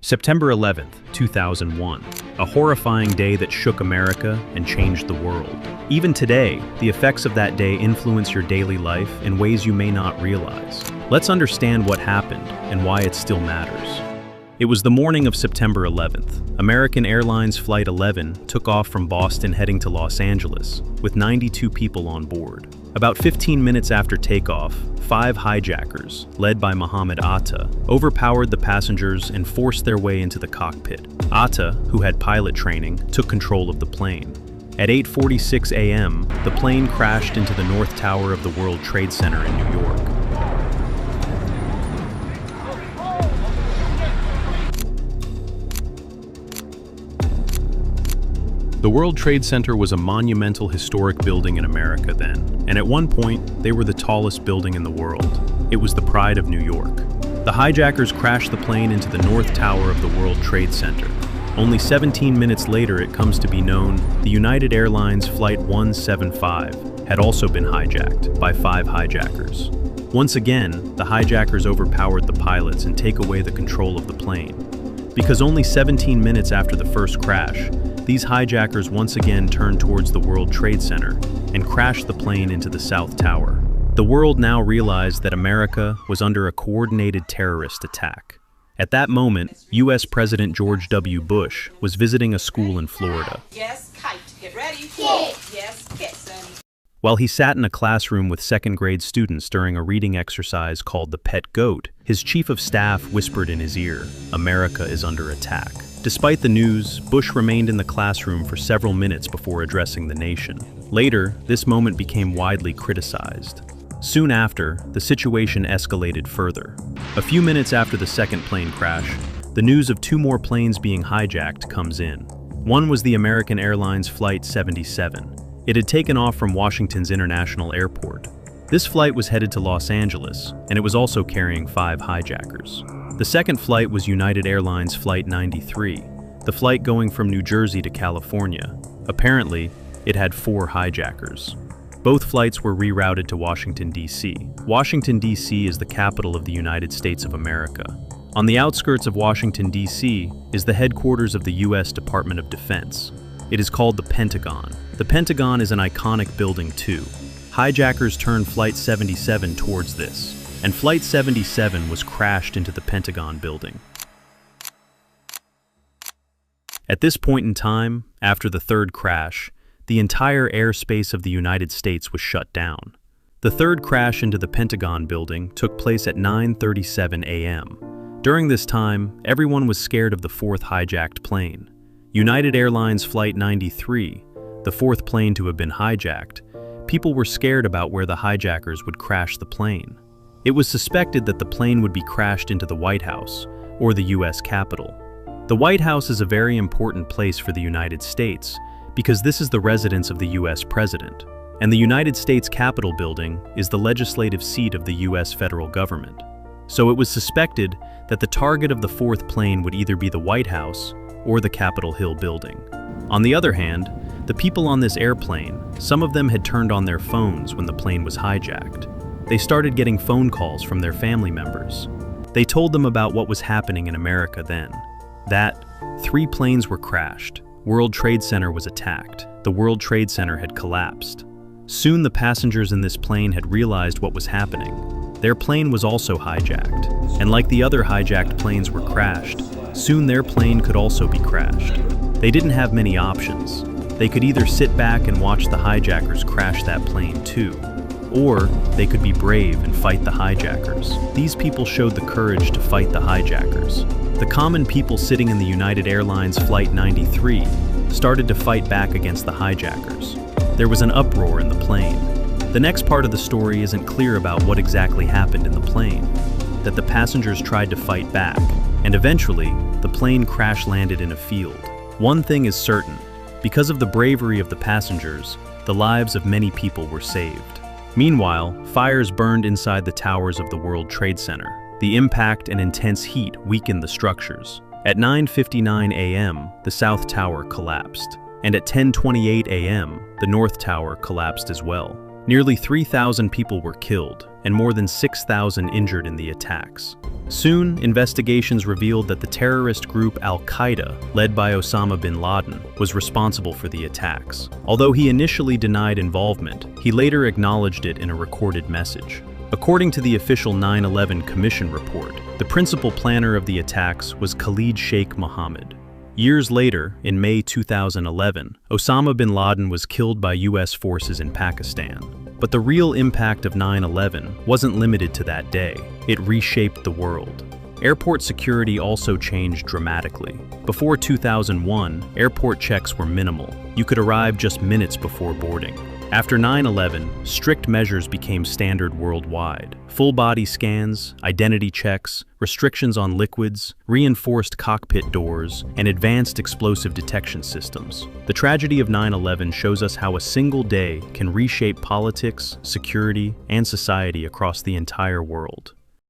September 11th, 2001, a horrifying day that shook America and changed the world. Even today, the effects of that day influence your daily life in ways you may not realize. Let's understand what happened and why it still matters. It was the morning of September 11th. American Airlines Flight 11 took off from Boston heading to Los Angeles, with 92 people on board. About 15 minutes after takeoff, 5 hijackers, led by Mohammed Atta, overpowered the passengers and forced their way into the cockpit. Atta, who had pilot training, took control of the plane. At 8:46 a.m., the plane crashed into the North Tower of the World Trade Center in New York. The World Trade Center was a monumental historic building in America then, and at one point, they were the tallest building in the world. It was the pride of New York. The hijackers crashed the plane into the North Tower of the World Trade Center. Only 17 minutes later, it comes to be known the United Airlines Flight 175 had also been hijacked by 5 hijackers. Once again, the hijackers overpowered the pilots and take away the control of the plane. Because only 17 minutes after the first crash, these hijackers once again turned towards the World Trade Center and crashed the plane into the South Tower. The world now realized that America was under a coordinated terrorist attack. At that moment, U.S. President George W. Bush was visiting a school in Florida. Yes, kite. Get ready. Yes, kitten. While he sat in a classroom with second-grade students during a reading exercise called The Pet Goat, his chief of staff whispered in his ear, "America is under attack." Despite the news, Bush remained in the classroom for several minutes before addressing the nation. Later, this moment became widely criticized. Soon after, the situation escalated further. A few minutes after the second plane crash, the news of 2 more planes being hijacked comes in. One was the American Airlines Flight 77. It had taken off from Washington's International Airport. This flight was headed to Los Angeles, and it was also carrying 5 hijackers. The second flight was United Airlines Flight 93, the flight going from New Jersey to California. Apparently, it had 4 hijackers. Both flights were rerouted to Washington, D.C. Washington, D.C. is the capital of the United States of America. On the outskirts of Washington, D.C. is the headquarters of the U.S. Department of Defense. It is called the Pentagon. The Pentagon is an iconic building too. Hijackers turned Flight 77 towards this, and Flight 77 was crashed into the Pentagon building. At this point in time, after the third crash, the entire airspace of the United States was shut down. The third crash into the Pentagon building took place at 9:37 a.m. During this time, everyone was scared of the 4th hijacked plane. United Airlines Flight 93, the 4th plane to have been hijacked, people were scared about where the hijackers would crash the plane. It was suspected that the plane would be crashed into the White House, or the U.S. Capitol. The White House is a very important place for the United States because this is the residence of the U.S. President, and the United States Capitol building is the legislative seat of the U.S. federal government. So it was suspected that the target of the 4th plane would either be the White House or the Capitol Hill building. On the other hand, the people on this airplane, some of them had turned on their phones when the plane was hijacked. They started getting phone calls from their family members. They told them about what was happening in America then. That 3 planes were crashed, World Trade Center was attacked, the World Trade Center had collapsed. Soon the passengers in this plane had realized what was happening. Their plane was also hijacked, and like the other hijacked planes were crashed, soon their plane could also be crashed. They didn't have many options. They could either sit back and watch the hijackers crash that plane too, or they could be brave and fight the hijackers. These people showed the courage to fight the hijackers. The common people sitting in the United Airlines Flight 93 started to fight back against the hijackers. There was an uproar in the plane. The next part of the story isn't clear about what exactly happened in the plane, that the passengers tried to fight back, and eventually, the plane crash-landed in a field. One thing is certain, because of the bravery of the passengers, the lives of many people were saved. Meanwhile, fires burned inside the towers of the World Trade Center. The impact and intense heat weakened the structures. At 9:59 a.m., the South Tower collapsed, and at 10:28 a.m., the North Tower collapsed as well. Nearly 3,000 people were killed, and more than 6,000 injured in the attacks. Soon, investigations revealed that the terrorist group Al-Qaeda, led by Osama bin Laden, was responsible for the attacks. Although he initially denied involvement, he later acknowledged it in a recorded message. According to the official 9/11 Commission report, the principal planner of the attacks was Khalid Sheikh Mohammed. Years later, in May 2011, Osama bin Laden was killed by US forces in Pakistan. But the real impact of 9/11 wasn't limited to that day. It reshaped the world. Airport security also changed dramatically. Before 2001, airport checks were minimal. You could arrive just minutes before boarding. After 9/11, strict measures became standard worldwide. Full-body scans, identity checks, restrictions on liquids, reinforced cockpit doors, and advanced explosive detection systems. The tragedy of 9/11 shows us how a single day can reshape politics, security, and society across the entire world.